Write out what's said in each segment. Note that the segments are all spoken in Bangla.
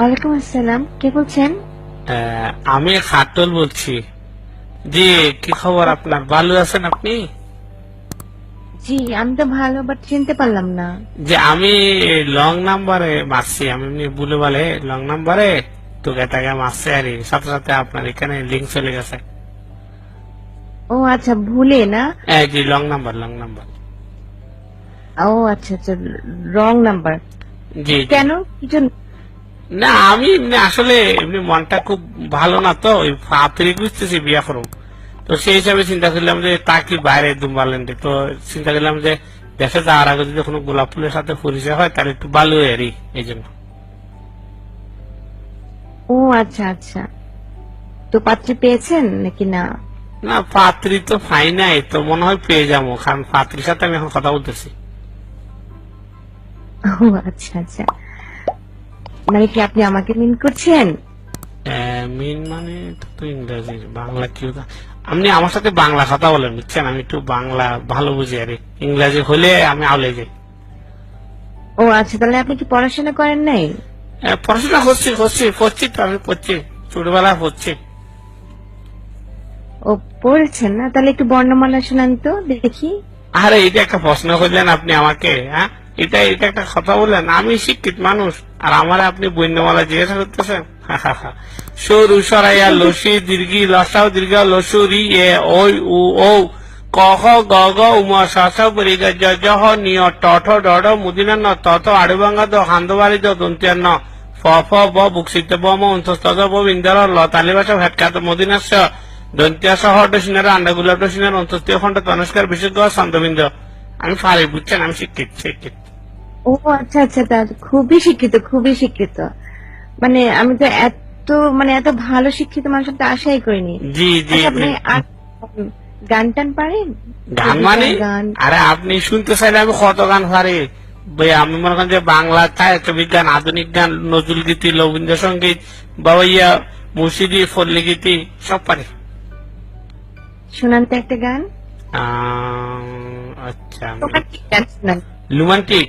ওয়ালাইকুম আসসালাম, কে বলছেন? আমি খাটল বলছি। জি, কি খবর আপনার? ভালো আছেন আপনি? জি, আমি তো ভালো, বাট চিনতে পারলাম না। যে আমি লং নাম্বারে মারছি, আমি এমনি ভুলে বলে লং নাম্বারে তোকে তাকে মারছে আর সাথে সাথে আপনার এখানে লিঙ্ক চলে গেছে। ও আচ্ছা, ভুলে না? জি, লং নাম্বার লং নাম্বার। ও আচ্ছা আচ্ছা, রং নাম্বার। জি জি। কেন, কি জন্য? না, আমি এমনি আসলে এমনি মনটা খুব ভালো না, তো ওই ফাতরি বুঝতেছি বিয়া করুম। তো সেই হিসাবে চিন্তা করলাম যে তা কি বাইরে দুম্বারল্যান্ডে, তো চিন্তা করলাম যে দেশে যাওয়ার আগে যদি কোনো গোলাপ ফুলের সাথে পরিচয় হয় তাহলে একটু ভালো হয় আর এই জন্য। ও আচ্ছা আচ্ছা, তো পাত্রী পেয়েছেন নাকি না? না, পাত্রী তো পাই নাই, তো মনে হয় পেয়ে যাবো, কারণ পাত্রীর সাথে আমি এখন কথা বলতেছি। ও আচ্ছা আচ্ছা, মানে কি আপনি আমাকে মিন করছেন? মিন মানে তো ইংরেজি, বাংলা কি হতো? আপনি আমার সাথে বাংলা কথা বলেন, বুঝছেন? আমি একটু বাংলা ভালো বুঝি আর ইংরেজি হলে আমি আউলে যাই। ও আচ্ছা, তাহলে আপনি কি পড়াশোনা করেন নাই? পড়াশোনা পড়ছি তো, আমি পড়ছি, ছোটবেলায় পড়ছি। ও, পড়েছেন না? তাহলে একটু বর্ণমালা শোনান তো দেখি। আরে এটা একটা প্রশ্ন করলেন আপনি আমাকে, হ্যাঁ? এটা এটা একটা কথা বললেন? আমি শিক্ষিত মানুষ আর আমার আপনি বন্যমালা জিজ্ঞাসা করতেছেন? সরু সরাইয়া লসি দীর্ঘি লসাও দীর্ঘ লসু রি এ ওই উ ও ক খ গ গ উমা সস পরি গ জ জ হ নিয় ট ঠ ড ড মুদিনা ন ত ত আড়ুবাঙ্গা দ হান্দবাড়ি দ দন্তিয়া ন ফ ফ ব বুকসিত ব ম অন্তস্থ ব বিন্দার ল তালিবাসা ভেটকাত মদিনাস দন্তিয়া সহ ডসিনার আন্ডাগুলা ডসিনার অন্তস্থীয় খন্ড তনস্কার বিশেষ ছন্দবিন্দ। আমি পারি, বুঝছেন? আমি শিক্ষিত শিক্ষিত। ও আচ্ছা আচ্ছা, তা খুবই শিক্ষিত, খুবই শিক্ষিত। মানে আমি তো এত ভালো শিক্ষিত মানুষের তো আশাই করিনি। জি জি। আচ্ছা, আপনি গান টান পারেন? গান মানে? গান? আরে আপনি শুনতে চাইলে আমি কত গান পারি ভাই। আমি মনে করেন যে বাংলা সাহিত্য বিজ্ঞান, আধুনিক গান, নজরুল গীতি, রবীন্দ্রসঙ্গীত, বাবাইয়া, মুর্শিদি, ফল্লি গীতি সব পারি। শোনান তো একটা গান। আচ্ছা, রোমান্টিক গান শোনান। রোমান্টিক?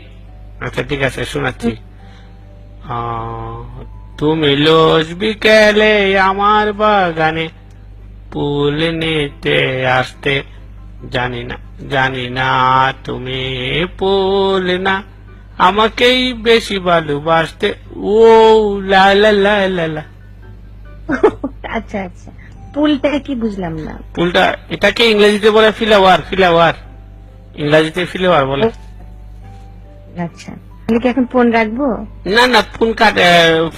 আচ্ছা ঠিক আছে, শোনাচ্ছি। তুমি লোজ বিকেলে আমার বাগানে ফুল নিতে আসতে, জানি না তুমি ফুল না, আমাকেই বেশি ভালোবাসতে। ও লা লা লা লা লা। আচ্ছা আচ্ছা, পুলটা কি বুঝলাম না। ফুলটা এটাকে ইংরেজিতে বলে ফ্লাওয়ার, ফ্লাওয়ার ইংরেজিতে ফ্লাওয়ার বলে। আচ্ছা, তাহলে কি এখন ফোন রাখবো? না না,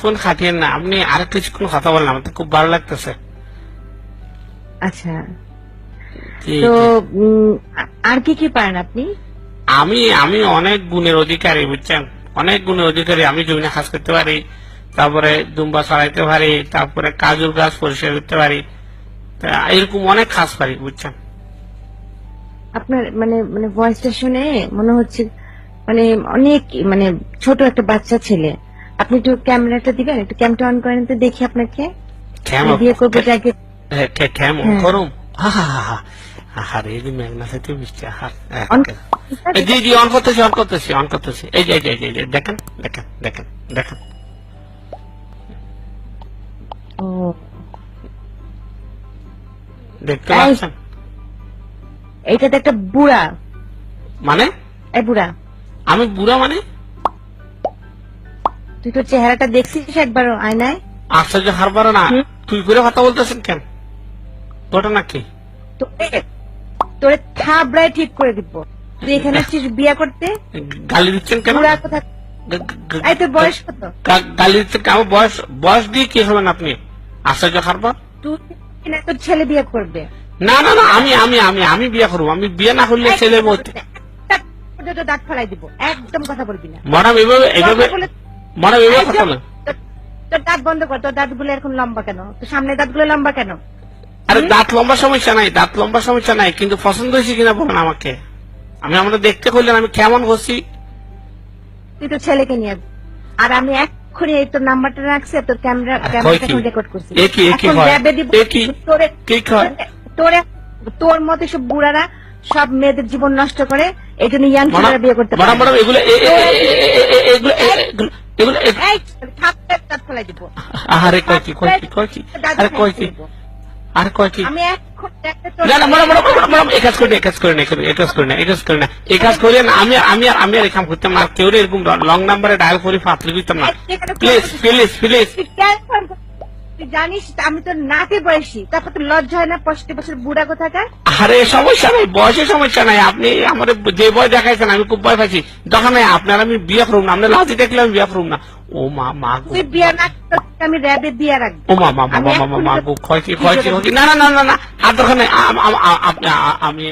ফোন কাটিয়ে না, আপনি আর কিছুক্ষণ কথা বলেন, আমার তো খুব ভালো লাগতেছে। আচ্ছা, জি, তো জি। আর কি কি পারেন আপনি? আমি আমি অনেক গুণের অধিকারী, বুঝছেন? অনেক গুণের অধিকারী। আমি জমিনে কাজ করতে পারি, তারপরে দুম্বা ছড়াইতে পারি, তারপরে কাজুর গাছ পরিষ্কার করতে পারি, তা এরকম অনেক কাজ পারি, বুঝছেন? আপনার মানে মানে ভয়েসটা শুনে মনে হচ্ছে মানে অনেক মানে ছোট একটা বাচ্চা ছেলে। আপনি একটু ক্যামেরাটা দিবেন, একটু ক্যামটা অন করেন তো দেখি আপনাকে। কেম বিয়ে করবো যাকে। কেমন হ্যাঁ। করুম? আরে এই যে মেঘনা সাথে বৃষ্টি, অন জি জি, অন করতেছি অন করতেছি অন করতেছি। এই যে এই যে এই যে, দেখেন দেখেন দেখেন দেখেন। ও, দেখতে এই, পাচ্ছেন? এইটা তো একটা বুড়া। মানে? এই বুড়া, আমি বুড়া মানে? তুই তোর চেহারাটা দেখছিস একবার আয়নায়? আশ্চর্য হারবার না। হুম। তুই করে কথা বলতেছেন কেন? ঘটনা কি? তোরে তোরে থাবড়ায় ঠিক করে দিব। তুই এখানে আসছিস বিয়া করতে? গালি দিচ্ছেন কেন? বুড়া কোথা? এই তোর বয়স কত? গালি দিচ্ছেন কেন? বয়স বয়স দিয়ে কি হবেন আপনি? আশ্চর্য হারবার। তুই কিনা তোর ছেলে বিয়ে করবে? না না না, আমি আমি আমি আমি বিয়ে করবো। আমি বিয়ে না করলে ছেলে মরতে। একটা দাঁত ফেলাই দিব, একদম কথা বলবি না। ম্যাডাম এভাবে এভাবে, কথা বলে- ম্যাডাম এভাবে কথা একদম- বলেন। তোর দাঁত বন্ধ কর, তোর দাঁতগুলো এখন লম্বা কেন? তোর সামনে দাঁতগুলো লম্বা কেন? আরে দাঁত লম্বা সমস্যা নাই, দাঁত লম্বা সমস্যা নাই, কিন্তু পছন্দ হয়েছে কিনা বলেন আমাকে। আমি আমাদের দেখতে করলেন আমি কেমন করছি। তুই তোর ছেলেকে নিয়ে আয়। আর আমি এক্ষুনি এই তোর নাম্বারটা রাখছি, তোর হয় ক্যামেরাটা কি? রেকর্ড করছি। এ কি এখন হয়? ল্যাবে দিব। এ কি? তোরে কি হয়? তোরে তোর মতো সব বুড়ারা সব মেয়েদের জীবন নষ্ট করে, এই জন্য ইয়াং ছেলেরা বিয়ে করতে পারে ম্যাডাম না। ম্যাডাম এগুলো এগুলো এই থাপ্পড় দাঁত ফেলাই দিব। আরে কয় কি আরে কয় কি আর কয় কি আমি এখন একটা তোর না না ম্যাডাম এই কাজ করেন আমি আর এই কাম করতাম না, কেউ এরকম লং নাম্বারে ডায়াল করে ফাতলি দিতাম না, প্লিজ তুই কেন ফোন করছিস? তুই জানিস আমি তো নাতি বয়সী, তারপর তো লজ্জা হয় না 65 বছর বুড়া কোথাকার? আরে সমস্যা নাই, বয়সের সমস্যা নাই, আপনি আমার যে বয় দেখাইছেন আমি খুব ভয় পাইছি, দরকার নাই আপনার আমি বিয়ে করুন না, আপনার লাজি দেখলে আমি বিয়ে করুন না। ও মা গো, তুই বিয়ে না করতে আমি র্যাবে বিয়ে রাখবো। ও মা গো, ক্ষয় কি না আর দরকার নাই, আমি